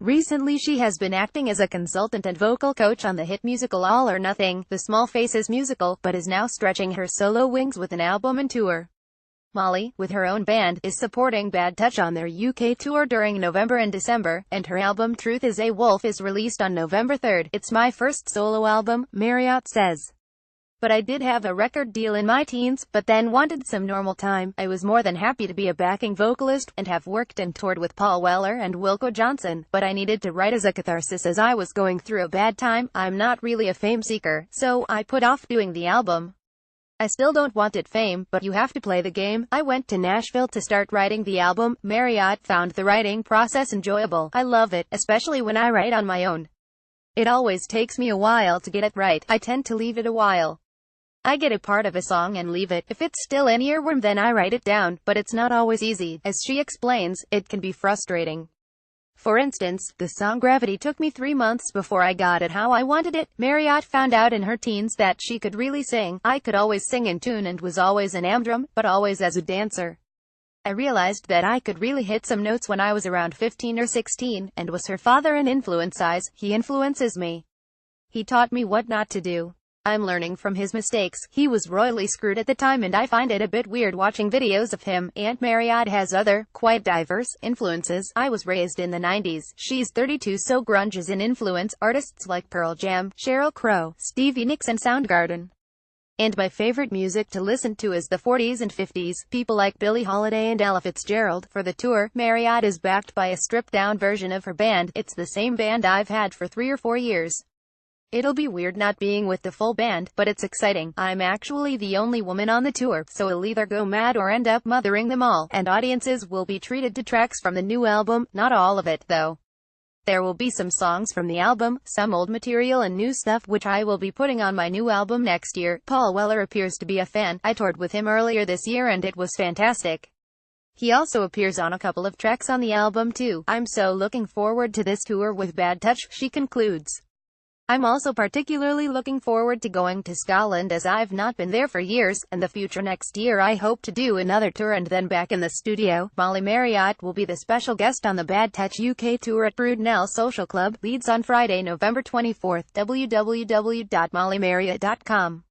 Recently she has been acting as a consultant and vocal coach on the hit musical All or Nothing, the Small Faces musical, but is now stretching her solo wings with an album and tour. Mollie, with her own band, is supporting Bad Touch on their UK tour during November and December, and her album Truth is a Wolf is released on November 3rd. It's my first solo album, Marriott says. But I did have a record deal in my teens, but then wanted some normal time. I was more than happy to be a backing vocalist, and have worked and toured with Paul Weller and Wilco Johnson, but I needed to write as a catharsis as I was going through a bad time. I'm not really a fame seeker, so I put off doing the album. I still don't want it fame, but you have to play the game. I went to Nashville to start writing the album. Marriott found the writing process enjoyable. I love it, especially when I write on my own. It always takes me a while to get it right. I tend to leave it a while. I get a part of a song and leave it. If it's still an earworm, then I write it down, but it's not always easy. As she explains, it can be frustrating. For instance, the song Gravity took me 3 months before I got it how I wanted it. Marriott found out in her teens that she could really sing. I could always sing in tune and was always an amdrum, but always as a dancer. I realized that I could really hit some notes when I was around 15 or 16, and was her father an influence size. He influences me. He taught me what not to do. I'm learning from his mistakes. He was royally screwed at the time, and I find it a bit weird watching videos of him. Aunt Marriott has other, quite diverse, influences. I was raised in the 90s. She's 32, so grunge is an influence. Artists like Pearl Jam, Sheryl Crow, Stevie Nicks and Soundgarden. And my favorite music to listen to is the 40s and 50s. People like Billie Holiday and Ella Fitzgerald. For the tour, Marriott is backed by a stripped-down version of her band. It's the same band I've had for 3 or 4 years. It'll be weird not being with the full band, but it's exciting. I'm actually the only woman on the tour, so I'll either go mad or end up mothering them all, and audiences will be treated to tracks from the new album. Not all of it, though. There will be some songs from the album, some old material and new stuff which I will be putting on my new album next year. Paul Weller appears to be a fan. I toured with him earlier this year and it was fantastic. He also appears on a couple of tracks on the album too. I'm so looking forward to this tour with Bad Touch, she concludes. I'm also particularly looking forward to going to Scotland as I've not been there for years, and the future. Next year I hope to do another tour and then back in the studio. Mollie Marriott will be the special guest on the Bad Touch UK tour at Brudenell Social Club, Leeds on Friday, November 24th. www.molliemarriott.com